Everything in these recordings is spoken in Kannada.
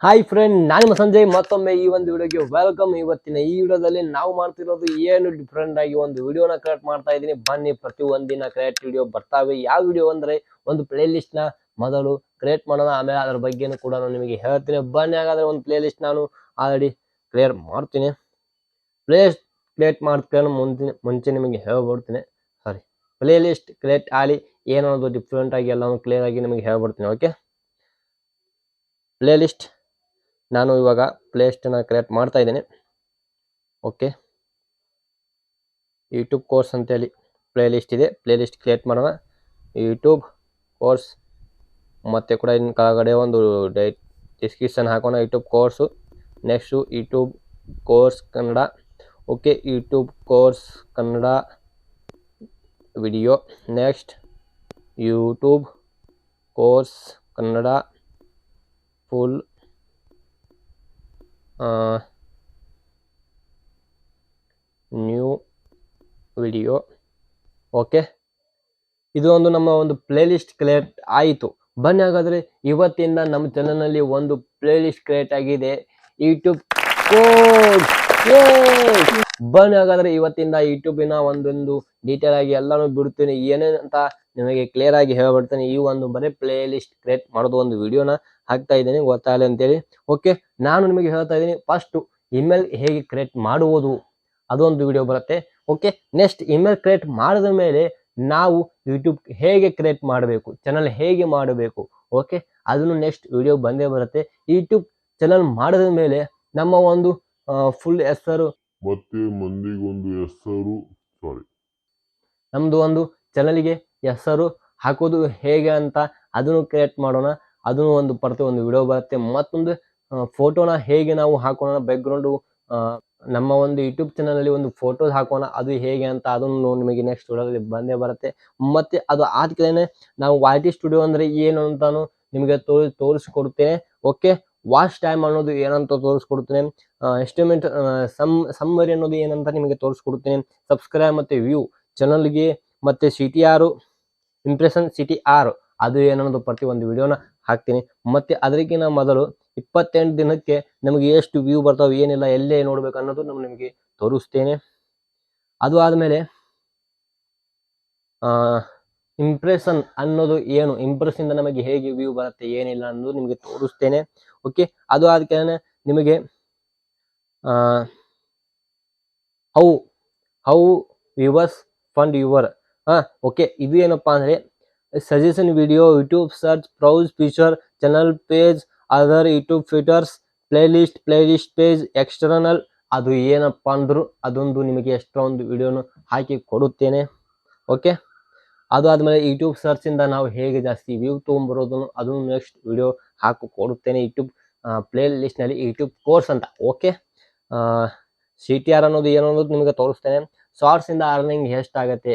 ಹಾಯ್ ಫ್ರೆಂಡ್, ನಾನು ಸಂಜಯ್. ಮತ್ತೊಮ್ಮೆ ಈ ಒಂದು ವಿಡಿಯೋಗೆ ವೆಲ್ಕಮ್. ಇವತ್ತಿನ ಈ ವಿಡಿಯೋದಲ್ಲಿ ನಾವು ಮಾಡ್ತಿರೋದು ಏನು ಡಿಫ್ರೆಂಟ್ ಆಗಿ ಒಂದು ವಿಡಿಯೋನ ಕ್ರಿಯೇಟ್ ಮಾಡ್ತಾ ಇದ್ದೀನಿ. ಬನ್ನಿ, ಪ್ರತಿ ಒಂದಿನ ಕ್ರಿಯೇಟ್ ವಿಡಿಯೋ ಬರ್ತಾವೆ. ಯಾವ ವಿಡಿಯೋ ಅಂದ್ರೆ ಒಂದು ಪ್ಲೇ ಲಿಸ್ಟ್ ನ ಮೊದಲು ಕ್ರಿಯೇಟ್ ಮಾಡೋಣ, ಆಮೇಲೆ ಅದ್ರ ಬಗ್ಗೆನೂ ಕೂಡ ನಾನು ನಿಮಗೆ ಹೇಳ್ತೀನಿ. ಬನ್ನಿ, ಹಾಗಾದ್ರೆ ಒಂದು ಪ್ಲೇ ಲಿಸ್ಟ್ ನಾನು ಆಲ್ರೆಡಿ ಕ್ಲಿಯರ್ ಮಾಡ್ತೀನಿ. ಪ್ಲೇ ಕ್ರಿಯೇಟ್ ಮಾಡ್ಕೊಂಡು ಮುಂಚೆ ನಿಮಗೆ ಹೇಳ್ಬಿಡ್ತೀನಿ. ಪ್ಲೇ ಲಿಸ್ಟ್ ಕ್ರಿಯೇಟ್ ಆಗಿ ಏನನ್ನೋದು ಡಿಫ್ರೆಂಟ್ ಆಗಿ ಎಲ್ಲಾನು ಕ್ಲಿಯರ್ ಆಗಿ ನಿಮಗೆ ಹೇಳ್ಬಿಡ್ತೀನಿ. ಓಕೆ, ಪ್ಲೇ ಲಿಸ್ಟ್ ನಾನು ಇವಾಗ ಪ್ಲೇ ಲಿಸ್ಟನ್ನು ಕ್ರಿಯೇಟ್ ಮಾಡ್ತಾ ಇದ್ದೀನಿ. ಓಕೆ, ಯೂಟ್ಯೂಬ್ ಕೋರ್ಸ್ ಅಂತೇಳಿ ಪ್ಲೇ ಲಿಸ್ಟ್ ಇದೆ. ಪ್ಲೇ ಲಿಸ್ಟ್ ಕ್ರಿಯೇಟ್ ಮಾಡೋಣ. ಯೂಟ್ಯೂಬ್ ಕೋರ್ಸ್ ಮತ್ತು ಕೂಡ ಇನ್ನು ಕೆಳಗಡೆ ಒಂದು ಡಿಸ್ಕ್ರಿಪ್ಷನ್ ಹಾಕೋಣ. YouTube course, next YouTube course Kannada. Okay, YouTube course Kannada video. Next YouTube course Kannada full new video. Okay, ಇದು ಒಂದು ನಮ್ಮ ಒಂದು ಪ್ಲೇ ಲಿಸ್ಟ್ ಕ್ರಿಯೇಟ್ ಆಯಿತು. ಬನ್ನಿ, ಹಾಗಾದರೆ ಇವತ್ತಿಂದ ನಮ್ಮ ಚಾನಲ್ನಲ್ಲಿ ಒಂದು ಪ್ಲೇ ಲಿಸ್ಟ್ ಕ್ರಿಯೇಟ್ ಆಗಿದೆ, ಯೂಟ್ಯೂಬ್ ಕೋರ್ಸ್. ಬನ್ನಿ, ಹಾಗಾದರೆ ಇವತ್ತಿಂದ ಯೂಟ್ಯೂಬಿನ ಒಂದೊಂದು ಡೀಟೇಲ್ ಆಗಿ ಎಲ್ಲಾನು ಬಿಡ್ತೀನಿ. ಏನೇನಂತ ನಿಮಗೆ ಕ್ಲಿಯರ್ ಆಗಿ ಹೇಳ್ಬಿಡ್ತೀನಿ. ಈ ಒಂದು ಬರೀ ಪ್ಲೇ ಲಿಸ್ಟ್ ಕ್ರಿಯೇಟ್ ಮಾಡೋದು ಒಂದು ವಿಡಿಯೋನ ಹಾಕ್ತಾ ಇದ್ದೀನಿ, ಗೊತ್ತಾಗಲಿ ಅಂತೇಳಿ. ಓಕೆ, ನಾನು ನಿಮಗೆ ಹೇಳ್ತಾ ಇದ್ದೀನಿ, ಫಸ್ಟು ಇಮೇಲ್ ಹೇಗೆ ಕ್ರಿಯೇಟ್ ಮಾಡುವುದು ಅದೊಂದು ವಿಡಿಯೋ ಬರುತ್ತೆ. ಓಕೆ, ನೆಕ್ಸ್ಟ್ ಇಮೇಲ್ ಕ್ರಿಯೇಟ್ ಮಾಡಿದ ಮೇಲೆ ನಾವು ಯೂಟ್ಯೂಬ್ ಹೇಗೆ ಕ್ರಿಯೇಟ್ ಮಾಡಬೇಕು, ಚಾನಲ್ ಹೇಗೆ ಮಾಡಬೇಕು, ಓಕೆ, ಅದನ್ನು ನೆಕ್ಸ್ಟ್ ವಿಡಿಯೋ ಬಂದೇ ಬರುತ್ತೆ. ಯೂಟ್ಯೂಬ್ ಚಾನಲ್ ಮಾಡಿದ ಮೇಲೆ ನಮ್ಮ ಒಂದು ಫುಲ್ ಹೆಸರು ಮತ್ತೆ ಮಂದಿಗೊಂದು ಹೆಸರು, ನಮ್ದು ಒಂದು ಚಾನಲ್ಗೆ ಹೆಸರು ಹಾಕೋದು ಹೇಗೆ ಅಂತ ಅದನ್ನು ಕ್ರಿಯೇಟ್ ಮಾಡೋಣ. ಅದನ್ನು ಒಂದು ಪ್ರತಿ ಒಂದು ವಿಡಿಯೋ ಬರುತ್ತೆ. ಮತ್ತೊಂದು ಫೋಟೋನ ಹೇಗೆ ನಾವು ಹಾಕೋಣ, ಬ್ಯಾಕ್ಗ್ರೌಂಡು ನಮ್ಮ ಒಂದು ಯೂಟ್ಯೂಬ್ ಚಾನಲಲ್ಲಿ ಒಂದು ಫೋಟೋ ಹಾಕೋಣ, ಅದು ಹೇಗೆ ಅಂತ ಅದನ್ನು ನಿಮಗೆ ನೆಕ್ಸ್ಟ್ ವಿಡಿಯೋದಲ್ಲಿ ಬಂದೇ ಬರುತ್ತೆ. ಮತ್ತು ಅದು ಆದ್ಮೇಲೆ ನಾವು YT ಸ್ಟುಡಿಯೋ ಅಂದರೆ ಏನು ಅಂತಾನು ನಿಮಗೆ ತೋರಿಸ್ಕೊಡ್ತೇನೆ. ಓಕೆ, ವಾಚ್ ಟೈಮ್ ಅನ್ನೋದು ಏನಂತ ತೋರಿಸ್ಕೊಡ್ತೇನೆ, ಎಸ್ಟಿಮೇಟ್ ಸಮ್ಮರಿ ಅನ್ನೋದು ಏನಂತ ನಿಮಗೆ ತೋರಿಸ್ಕೊಡ್ತೇನೆ, ಸಬ್ಸ್ಕ್ರೈಬ್ ಮತ್ತು ವ್ಯೂ ಚಾನಲ್ಗೆ, ಮತ್ತು CTR ಇಂಪ್ರೆಷನ್ CTR ಅದು ಏನನ್ನೋದು ಪ್ರತಿ ಒಂದು ವಿಡಿಯೋನ ಹಾಕ್ತೀನಿ. ಮತ್ತು ಅದಕ್ಕಿಂತ ಮೊದಲು 28 ದಿನಕ್ಕೆ ನಮಗೆ ಎಷ್ಟು ವ್ಯೂ ಬರ್ತಾವೆ, ಏನಿಲ್ಲ, ಎಲ್ಲೇ ನೋಡ್ಬೇಕು ಅನ್ನೋದು ನಾನು ನಿಮಗೆ ತೋರಿಸ್ತೇನೆ. ಅದು ಆದಮೇಲೆ ಇಂಪ್ರೆಷನ್ ಅನ್ನೋದು ಏನು, ಇಂಪ್ರೆಷನ್ ನಮಗೆ ಹೇಗೆ ವ್ಯೂ ಬರುತ್ತೆ, ಏನಿಲ್ಲ ಅನ್ನೋದು ನಿಮಗೆ ತೋರಿಸ್ತೇನೆ. ಓಕೆ, ಅದು ಆದ್ಮೇಲೆ ನಿಮಗೆ how viewers fund your. Okay, ಇದು ಏನಪ್ಪಾ ಅಂದರೆ suggestion video, YouTube search, browse feature, channel page, other YouTube features, play list page, external, ಅದು ಏನಪ್ಪ ಅಂದ್ರು ಅದೊಂದು ನಿಮಗೆ ಎಕ್ಸ್ಟ್ರಾ ಒಂದು ವಿಡಿಯೋನು ಹಾಕಿ ಕೊಡುತ್ತೇನೆ. ಓಕೆ, ಅದು ಆದಮೇಲೆ ಯೂಟ್ಯೂಬ್ ಸರ್ಚಿಂದ ನಾವು ಹೇಗೆ ಜಾಸ್ತಿ ವ್ಯೂ ತೊಗೊಂಬರೋದನ್ನು ಅದನ್ನು ನೆಕ್ಸ್ಟ್ ವಿಡಿಯೋ ಹಾಕಿ ಕೊಡುತ್ತೇನೆ ಯೂಟ್ಯೂಬ್ ಪ್ಲೇ ಲಿಸ್ಟ್ನಲ್ಲಿ, ಯೂಟ್ಯೂಬ್ ಕೋರ್ಸ್ ಅಂತ. ಓಕೆ, CTR ಅನ್ನೋದು ಏನು ಅನ್ನೋದು ನಿಮಗೆ ತೋರಿಸ್ತೇನೆ. ಶಾರ್ಟ್ಸಿಂದ ಅರ್ನಿಂಗ್ ಎಷ್ಟಾಗತ್ತೆ,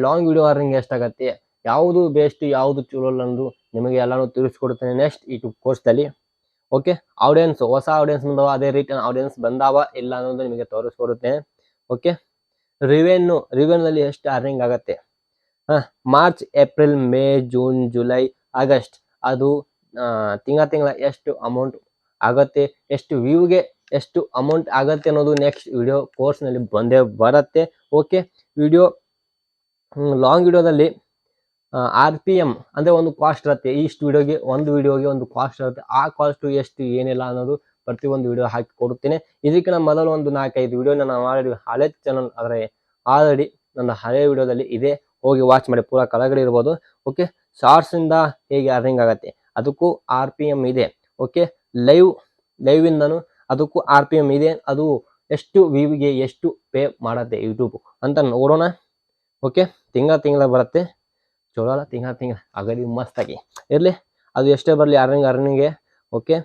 ಲಾಂಗ್ ವಿಡಿಯೋ ಅರ್ನಿಂಗ್ ಎಷ್ಟಾಗತ್ತೆ, ಯಾವುದು ಬೆಸ್ಟ್, ಯಾವುದು ಚಲೋ ಅನ್ನೋದು ನಿಮಗೆ ಎಲ್ಲಾನು ತಿಳಿಸ್ಕೊಡ್ತೇನೆ ನೆಕ್ಸ್ಟ್ ಯೂಟ್ಯೂಬ್ ಕೋರ್ಸ್ದಲ್ಲಿ. ಓಕೆ, ಆಡಿಯನ್ಸ್, ಹೊಸ ಆಡಿಯನ್ಸ್ ಬಂದವ, ಅದೇ ರಿಟರ್ನ್ ಆಡಿಯನ್ಸ್ ಬಂದಾವ ಇಲ್ಲ ಅನ್ನೋದು ನಿಮಗೆ ತೋರಿಸ್ಕೊಡುತ್ತೇನೆ. ಓಕೆ, ರಿವೆನ್ಯೂದಲ್ಲಿ ಎಷ್ಟು ಅರ್ನಿಂಗ್ ಆಗುತ್ತೆ, March, April, May, June, July, August, ಅದು ತಿಂಗಳ ಎಷ್ಟು ಅಮೌಂಟ್ ಆಗತ್ತೆ, ಎಷ್ಟು ವ್ಯೂಗೆ ಎಷ್ಟು ಅಮೌಂಟ್ ಆಗತ್ತೆ ಅನ್ನೋದು ನೆಕ್ಸ್ಟ್ ವಿಡಿಯೋ ಕೋರ್ಸ್ನಲ್ಲಿ ಬಂದೇ ಬರುತ್ತೆ. ಓಕೆ, ಲಾಂಗ್ ವಿಡಿಯೋದಲ್ಲಿ RPM ಅಂದರೆ ಒಂದು ಕಾಸ್ಟ್ ಇರುತ್ತೆ. ಇಷ್ಟು ವಿಡಿಯೋಗೆ ಒಂದು ಕಾಸ್ಟ್ ಇರುತ್ತೆ. ಆ ಕಾಸ್ಟು ಎಷ್ಟು ಏನಿಲ್ಲ ಅನ್ನೋದು ಪ್ರತಿಯೊಂದು ವಿಡಿಯೋ ಹಾಕಿ ಕೊಡುತ್ತೇನೆ. ಇದಕ್ಕಿಂತ ಮೊದಲು ಒಂದು 4-5 ವಿಡಿಯೋನ ನಾನು ಹಳೆ ಚಾನಲ್ ಆದರೆ ಆಲ್ರೆಡಿ ನನ್ನ ಹಳೆ ವಿಡಿಯೋದಲ್ಲಿ ಇದೆ, ಹೋಗಿ ವಾಚ್ ಮಾಡಿ, ಪೂರ ಕೆಳಗಡೆ ಇರ್ಬೋದು. ಓಕೆ, ಶಾರ್ಟ್ಸಿಂದ ಹೇಗೆ ಅರ್ನಿಂಗ್ ಆಗುತ್ತೆ ಅದಕ್ಕೂ RPM ಇದೆ. ಓಕೆ, ಲೈವಿಂದನು ಅದಕ್ಕೂ RPM ಇದೆ. ಅದು ಎಷ್ಟು ವ್ಯೂಗೆ ಎಷ್ಟು ಪೇ ಮಾಡುತ್ತೆ ಯೂಟ್ಯೂಬ್ ಅಂತ ನೋಡೋಣ. ಓಕೆ, ತಿಂಗಳ ಬರುತ್ತೆ, ಚಲೋ ಅಲ್ಲ, ತಿಂಗಳ ಅಗದಿ ಮಸ್ತಾಗಿ ಇರಲಿ, ಅದು ಎಷ್ಟೇ ಬರಲಿ ಅರ್ನಿಂಗ್ಗೆ. ಓಕೆ,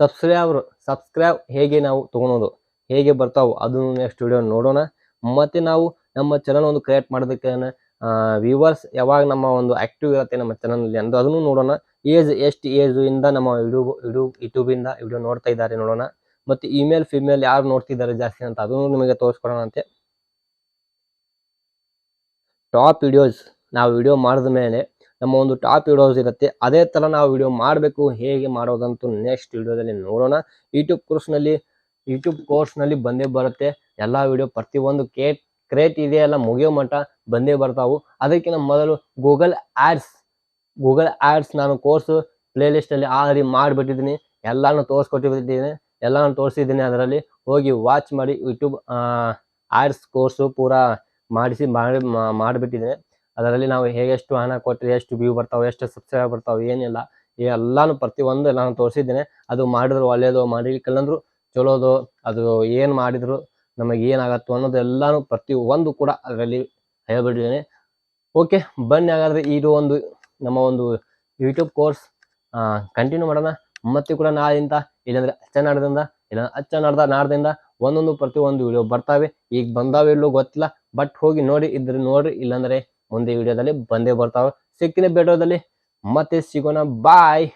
ಸಬ್ಸ್ಕ್ರೈಬ್ ಹೇಗೆ ನಾವು ತೊಗೊಳೋದು, ಹೇಗೆ ಬರ್ತಾವೆ ಅದನ್ನು ನೆಕ್ಸ್ಟ್ ವಿಡಿಯೋ ನೋಡೋಣ. ಮತ್ತು ನಾವು ನಮ್ಮ ಚಾನಲ್ ಒಂದು ಕ್ರಿಯೇಟ್ ಮಾಡೋದಕ್ಕೆ ವ್ಯೂವರ್ಸ್ ಯಾವಾಗ ನಮ್ಮ ಒಂದು ಆ್ಯಕ್ಟಿವ್ ಇರುತ್ತೆ ನಮ್ಮ ಚಾನಲ್ನಲ್ಲಿ ಅಂತ ಅದನ್ನು ನೋಡೋಣ. ಎಷ್ಟು ಇಂದ ನಮ್ಮ ಯೂಟ್ಯೂಬಿಂದ ವಿಡಿಯೋ ನೋಡ್ತಾ ಇದ್ದಾರೆ ನೋಡೋಣ. ಮತ್ತು ಫಿಮೇಲ್ ಯಾರು ನೋಡ್ತಿದ್ದಾರೆ ಜಾಸ್ತಿ ಅಂತ ಅದನ್ನು ನಿಮಗೆ ತೋರಿಸ್ಕೊಡೋಣ ಅಂತೆ. ಟಾಪ್ ವಿಡಿಯೋಸ್ ನಾವು ವಿಡಿಯೋ ಮಾಡಿದ ಮೇಲೆ ನಮ್ಮ ಒಂದು ಟಾಪ್ ವಿಡಿಯೋಸ್ ಇರುತ್ತೆ. ಅದೇ ತರ ನಾವು ವಿಡಿಯೋ ಮಾಡಬೇಕು, ಹೇಗೆ ಮಾಡೋದಂತೂ ನೆಕ್ಸ್ಟ್ ವಿಡಿಯೋದಲ್ಲಿ ನೋಡೋಣ. ಯೂಟ್ಯೂಬ್ ಕೋರ್ಸ್ನಲ್ಲಿ ಬಂದೇ ಬರುತ್ತೆ ಎಲ್ಲ ವಿಡಿಯೋ, ಪ್ರತಿಯೊಂದು ಕ್ರೇಟ್ ಇದೆಯಲ್ಲ ಮುಗಿಯೋ ಮಟ್ಟ ಬಂದೇ ಬರ್ತಾವು. ಅದಕ್ಕಿಂತ ಮೊದಲು ಗೂಗಲ್ ಆಡ್ಸ್ ನಾನು ಕೋರ್ಸ್ ಪ್ಲೇ ಲಿಸ್ಟ್ ಅಲ್ಲಿ ಆಲ್ರೆಡಿ ಮಾಡಿಬಿಟ್ಟಿದ್ದೀನಿ, ಎಲ್ಲಾನು ತೋರಿಸಿದ್ದೀನಿ. ಅದರಲ್ಲಿ ಹೋಗಿ ವಾಚ್ ಮಾಡಿ. ಯೂಟ್ಯೂಬ್ ಆಡ್ಸ್ ಕೋರ್ಸು ಪೂರಾ ಮಾಡಿಬಿಟ್ಟಿದ್ದೀನಿ. ಅದರಲ್ಲಿ ನಾವು ಎಷ್ಟು ಹಣ ಕೊಟ್ಟರೆ ಎಷ್ಟು ವ್ಯೂ ಬರ್ತಾವೆ, ಎಷ್ಟು ಸಬ್ಸ್ಕ್ರೈಬ್ ಬರ್ತಾವೆ, ಏನಿಲ್ಲ ಎಲ್ಲಾನು ಪ್ರತಿಯೊಂದು ನಾನು ತೋರಿಸಿದ್ದೇನೆ. ಅದು ಮಾಡಿದ್ರು ಒಳ್ಳೇದು, ಮಾಡಿಕಲ್ಲಂದ್ರು ಚಲೋದು, ಅದು ಏನು ಮಾಡಿದ್ರು ನಮಗೆ ಏನಾಗತ್ತು ಅನ್ನೋದು ಎಲ್ಲಾನು ಪ್ರತಿಯೊಂದು ಕೂಡ ಅದರಲ್ಲಿ ಹೇಳ್ಬಿಟ್ಟಿದ್ದೇನೆ. ಓಕೆ, ಬನ್ನಿ ಹಾಗಾದ್ರೆ ಇದು ಒಂದು ನಮ್ಮ ಒಂದು ಯೂಟ್ಯೂಬ್ ಕೋರ್ಸ್ ಕಂಟಿನ್ಯೂ ಮಾಡೋಣ. ಮತ್ತೆ ಕೂಡ ನಾಳೆಯಿಂದ, ಇಲ್ಲಾಂದ್ರೆ ನಾಡ್ದಿಂದ ಒಂದೊಂದು ಪ್ರತಿಯೊಂದು ವಿಡಿಯೋ ಬರ್ತಾವೆ. ಈಗ ಬಂದಾವೆ ಇಲ್ಲೋ ಗೊತ್ತಿಲ್ಲ, ಬಟ್ ಹೋಗಿ ನೋಡಿ, ಇದ್ರೆ ನೋಡ್ರಿ, ಇಲ್ಲಾಂದ್ರೆ ಮುಂದೆ ವಿಡಿಯೋದಲ್ಲಿ ಬಂದೇ ಬರ್ತಾವೆ. ಸಿಕ್ಕಿನ ವಿಡಿಯೋದಲ್ಲಿ ಮತ್ತೆ ಸಿಗೋಣ. ಬಾಯ್.